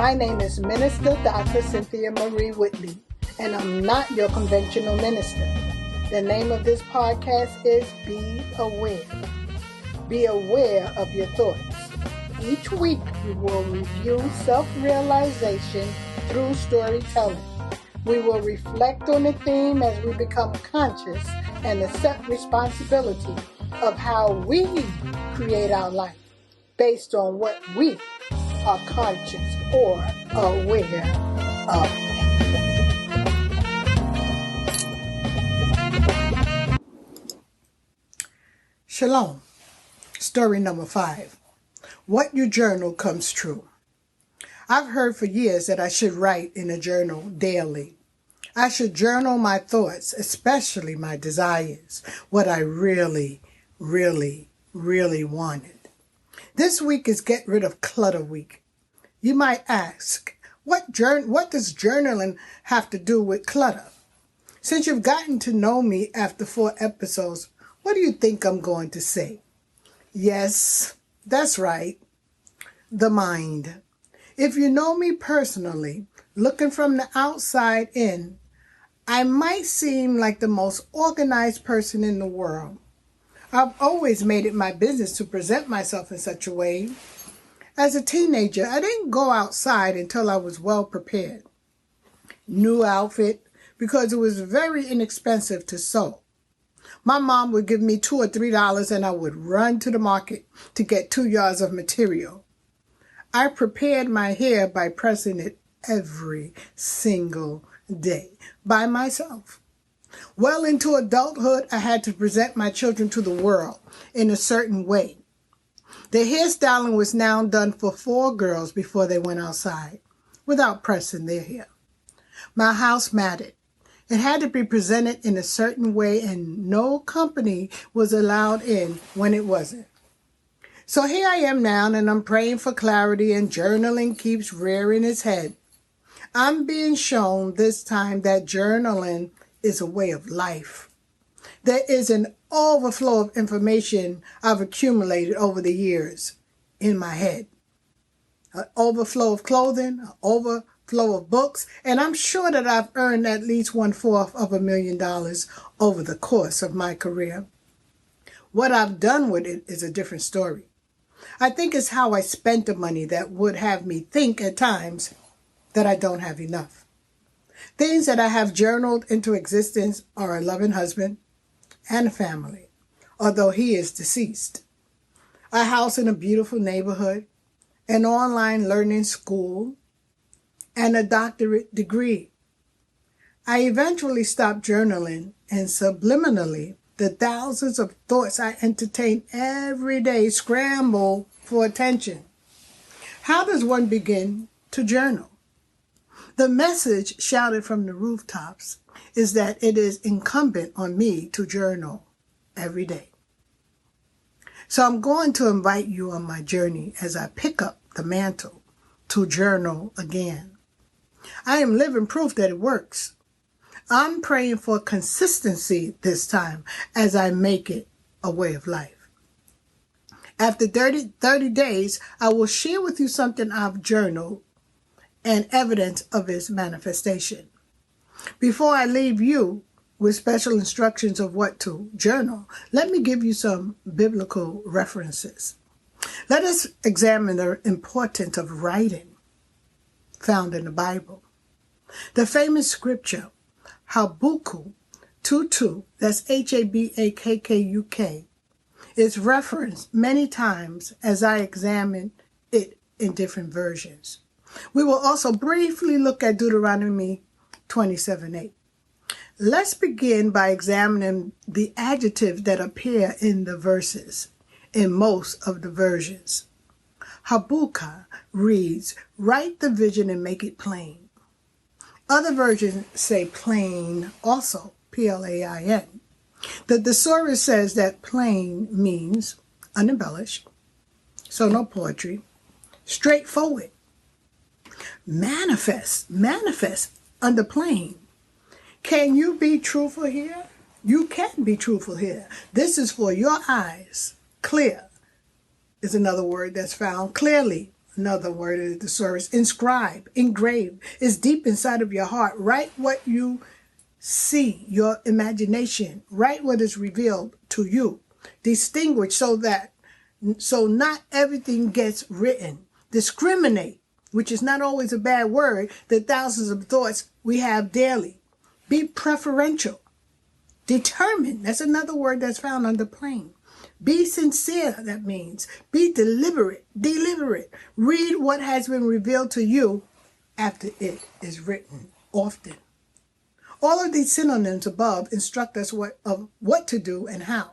My name is Minister Dr. Cynthia Marie Whitley, and I'm not your conventional minister. The name of this podcast is Be Aware. Be aware of your thoughts. Each week, we will review self-realization through storytelling. We will reflect on the theme as we become conscious and accept responsibility of how we create our life based on what we are conscious or aware of. Shalom. Story number 5. What you journal comes true. I've heard for years that I should write in a journal daily. I should journal my thoughts, especially my desires, what I really wanted. This week is Get Rid of Clutter Week. You might ask, what does journaling have to do with clutter? Since you've gotten to know me after 4 episodes, what do you think I'm going to say? Yes, that's right, the mind. If you know me personally, looking from the outside in, I might seem like the most organized person in the world. I've always made it my business to present myself in such a way. As a teenager, I didn't go outside until I was well prepared. New outfit, because it was very inexpensive to sew. My mom would give me $2 or $3 and I would run to the market to get 2 yards of material. I prepared my hair by pressing it every single day by myself. Well into adulthood, I had to present my children to the world in a certain way. The hairstyling was now done for 4 girls before they went outside, without pressing their hair. My house mattered. It had to be presented in a certain way, and no company was allowed in when it wasn't. So here I am now, and I'm praying for clarity, and journaling keeps rearing its head. I'm being shown this time that journaling is a way of life. There is an overflow of information I've accumulated over the years in my head. An overflow of clothing, an overflow of books, and I'm sure that I've earned at least $1/4 of $1 million over the course of my career. What I've done with it is a different story. I think it's how I spent the money that would have me think at times that I don't have enough. Things that I have journaled into existence are a loving husband and a family, although he is deceased. A house in a beautiful neighborhood, an online learning school, and a doctorate degree. I eventually stopped journaling, and subliminally, the thousands of thoughts I entertain every day scramble for attention. How does one begin to journal? The message shouted from the rooftops is that it is incumbent on me to journal every day. So I'm going to invite you on my journey as I pick up the mantle to journal again. I am living proof that it works. I'm praying for consistency this time as I make it a way of life. After 30 days, I will share with you something I've journaled and evidence of its manifestation. Before I leave you with special instructions of what to journal, let me give you some biblical references. Let us examine the importance of writing found in the Bible. The famous scripture, Habakkuk 2:2, that's Habakkuk, is referenced many times as I examine it in different versions. We will also briefly look at Deuteronomy 27:8. Let's begin by examining the adjectives that appear in the verses in most of the versions. Habakkuk reads, write the vision and make it plain. Other versions say plain also, Plain. The thesaurus says that plain means unembellished, so no poetry, straightforward, manifest under plain. Can you be truthful here? You can be truthful here. This is for your eyes. Clear is another word that's found clearly another word of the thesaurus. Inscribe, engrave, is deep inside of your heart. Write what you see, your imagination. Write what is revealed to you. Distinguish so not everything gets written. Discriminate, which is not always a bad word, the thousands of thoughts we have daily. Be preferential. Determined, that's another word that's found under plain. Be sincere, that means. Be deliberate. Read what has been revealed to you after it is written often. All of these synonyms above instruct us of what to do and how.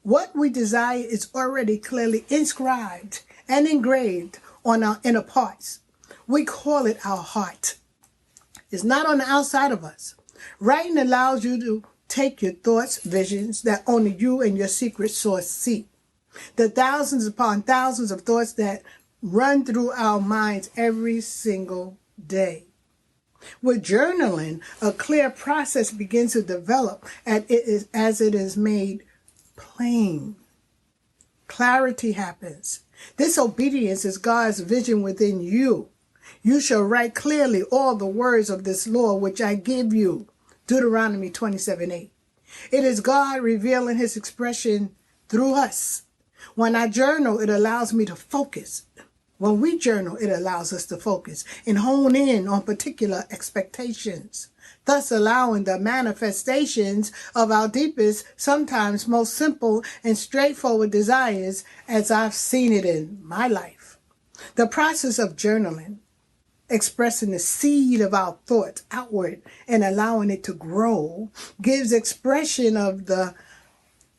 What we desire is already clearly inscribed and engraved on our inner parts. We call it our heart. It's not on the outside of us. Writing allows you to take your thoughts, visions that only you and your secret source see. The thousands upon thousands of thoughts that run through our minds every single day. With journaling, a clear process begins to develop as it is made plain. Clarity happens. This obedience is God's vision within you. You shall write clearly all the words of this law which I give you. Deuteronomy 27:8. It is God revealing his expression through us. When I journal, it allows me to focus. When we journal, it allows us to focus and hone in on particular expectations, thus allowing the manifestations of our deepest, sometimes most simple and straightforward desires as I've seen it in my life. The process of journaling, expressing the seed of our thoughts outward and allowing it to grow, gives expression of the,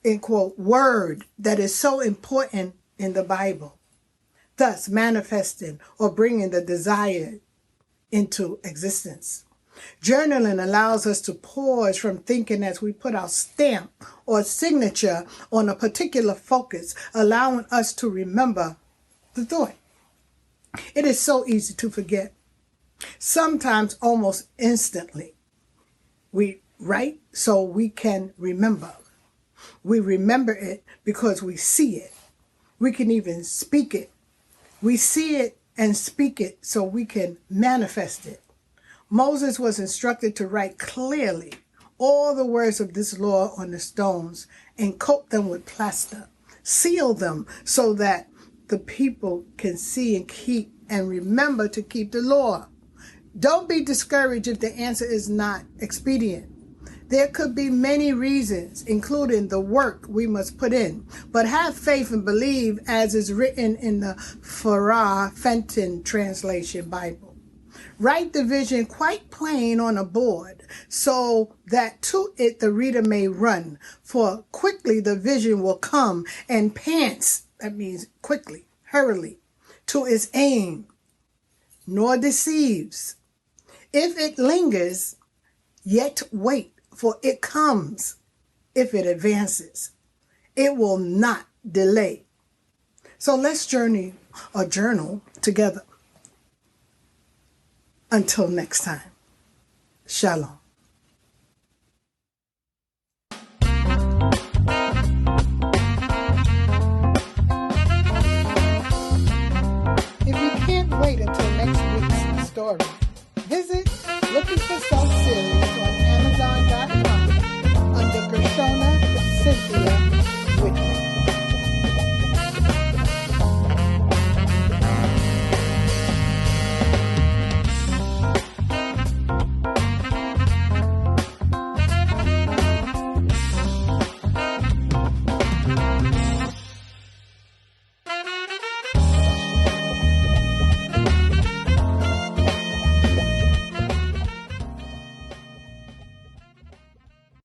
in quote, word that is so important in the Bible, thus manifesting or bringing the desire into existence. Journaling allows us to pause from thinking as we put our stamp or signature on a particular focus, allowing us to remember the thought. It is so easy to forget. Sometimes almost instantly. We write so we can remember. We remember it because we see it. We can even speak it. We see it and speak it so we can manifest it. Moses was instructed to write clearly all the words of this law on the stones and coat them with plaster. Seal them so that the people can see and keep and remember to keep the law. Don't be discouraged if the answer is not expedient. There could be many reasons, including the work we must put in, but have faith and believe as is written in the Farrar Fenton translation Bible. Write the vision quite plain on a board so that to it the reader may run, for quickly the vision will come and pants, that means quickly, hurriedly, to its aim, nor deceives. If it lingers, yet wait, for it comes. If it advances, it will not delay. So let's journal together. Until next time, Shalom.